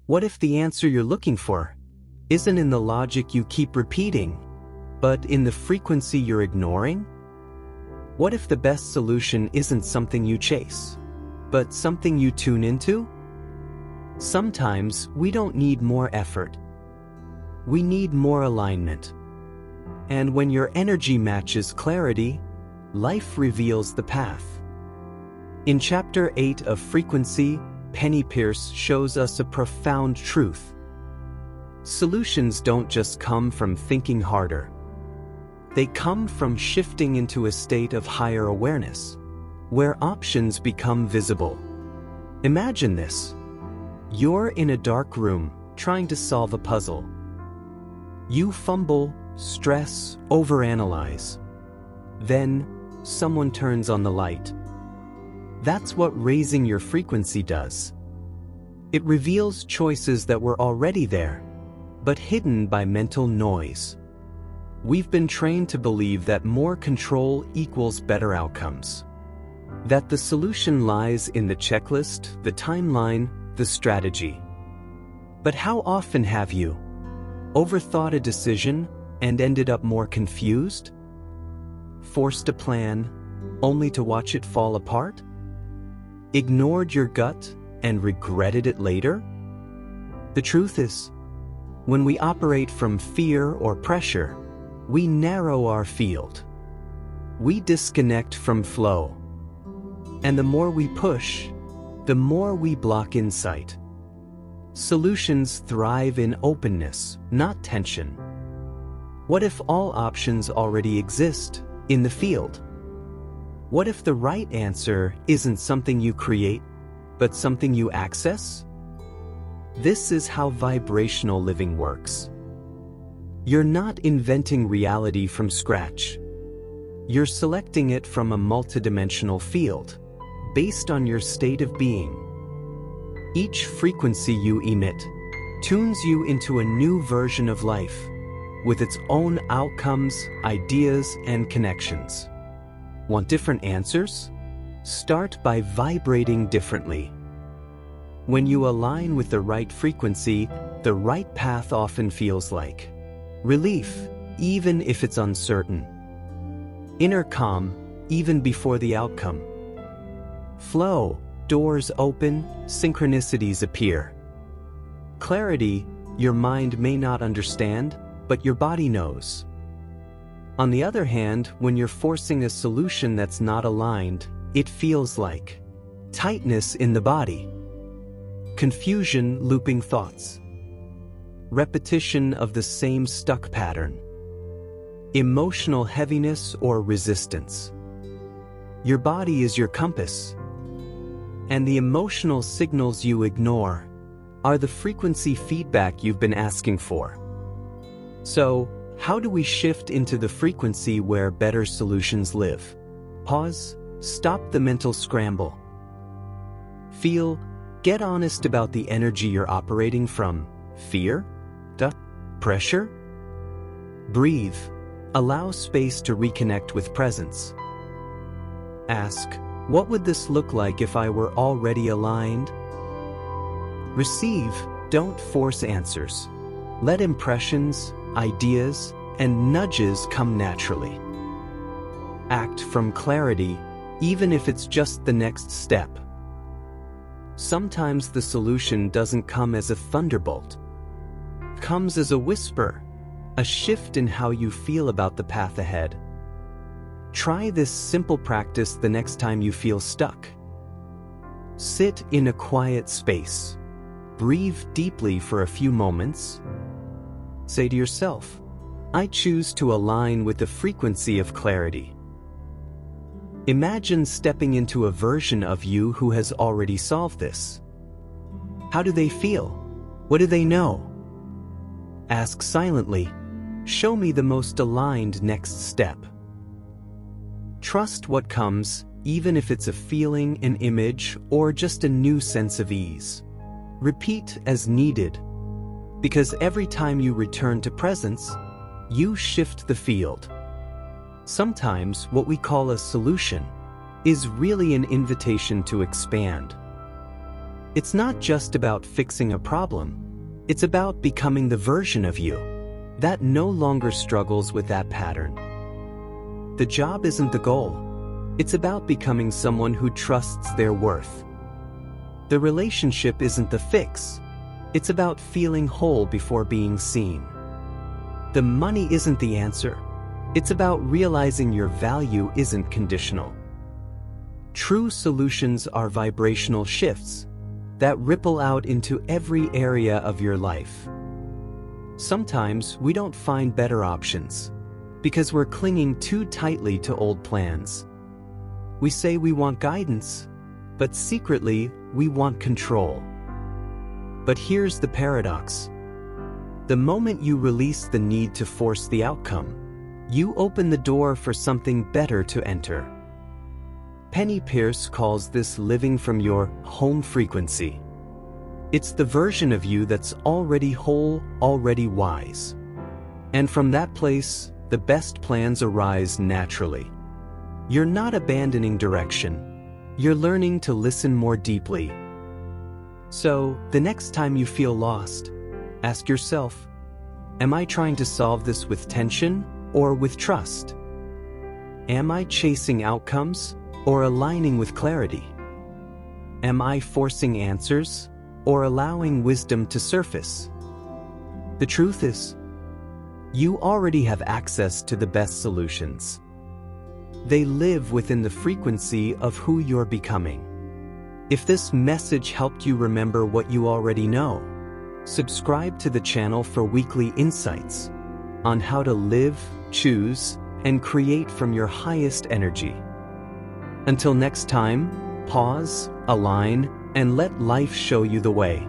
What if the answer you're looking for isn't in the logic you keep repeating, but in the frequency you're ignoring? What if the best solution isn't something you chase, but something you tune into? Sometimes we don't need more effort. We need more alignment. And when your energy matches clarity, life reveals the path. In Chapter 8 of Frequency, Penney Peirce shows us a profound truth. Solutions don't just come from thinking harder. They come from shifting into a state of higher awareness, where options become visible. Imagine this. You're in a dark room, trying to solve a puzzle. You fumble, stress, overanalyze. Then, someone turns on the light. That's what raising your frequency does. It reveals choices that were already there, but hidden by mental noise. We've been trained to believe that more control equals better outcomes. That the solution lies in the checklist, the timeline, the strategy. But how often have you overthought a decision and ended up more confused? Forced a plan only to watch it fall apart? Ignored your gut and regretted it later? The truth is, when we operate from fear or pressure, we narrow our field. We disconnect from flow. And the more we push, the more we block insight. Solutions thrive in openness, not tension. What if all options already exist in the field? What if the right answer isn't something you create, but something you access? This is how vibrational living works. You're not inventing reality from scratch. You're selecting it from a multidimensional field, based on your state of being. Each frequency you emit tunes you into a new version of life, with its own outcomes, ideas, and connections. Want different answers? Start by vibrating differently. When you align with the right frequency, the right path often feels like relief, even if it's uncertain. Inner calm, even before the outcome. Flow, doors open, synchronicities appear. Clarity, your mind may not understand, but your body knows. On the other hand, when you're forcing a solution that's not aligned, it feels like tightness in the body, confusion looping thoughts, repetition of the same stuck pattern, emotional heaviness or resistance. Your body is your compass, and the emotional signals you ignore are the frequency feedback you've been asking for. So, how do we shift into the frequency where better solutions live? Pause, stop the mental scramble. Feel, get honest about the energy you're operating from. Fear? Pressure? Breathe. Allow space to reconnect with presence. Ask, what would this look like if I were already aligned? Receive, don't force answers. Let impressions, ideas, and nudges come naturally. Act from clarity, even if it's just the next step. Sometimes the solution doesn't come as a thunderbolt. It comes as a whisper, a shift in how you feel about the path ahead. Try this simple practice the next time you feel stuck. Sit in a quiet space. Breathe deeply for a few moments. Say to yourself, I choose to align with the frequency of clarity. Imagine stepping into a version of you who has already solved this. How do they feel? What do they know? Ask silently, show me the most aligned next step. Trust what comes, even if it's a feeling, an image, or just a new sense of ease. Repeat as needed, because every time you return to presence, you shift the field. Sometimes what we call a solution is really an invitation to expand. It's not just about fixing a problem. It's about becoming the version of you that no longer struggles with that pattern. The job isn't the goal. It's about becoming someone who trusts their worth. The relationship isn't the fix. It's about feeling whole before being seen. The money isn't the answer. It's about realizing your value isn't conditional. True solutions are vibrational shifts that ripple out into every area of your life. Sometimes we don't find better options because we're clinging too tightly to old plans. We say we want guidance, but secretly we want control. But here's the paradox. The moment you release the need to force the outcome, you open the door for something better to enter. Penney Peirce calls this living from your home frequency. It's the version of you that's already whole, already wise. And from that place, the best plans arise naturally. You're not abandoning direction. You're learning to listen more deeply. So, the next time you feel lost, ask yourself, am I trying to solve this with tension or with trust? Am I chasing outcomes or aligning with clarity? Am I forcing answers or allowing wisdom to surface? The truth is, you already have access to the best solutions. They live within the frequency of who you're becoming. If this message helped you remember what you already know, subscribe to the channel for weekly insights on how to live, choose, and create from your highest energy. Until next time, pause, align, and let life show you the way.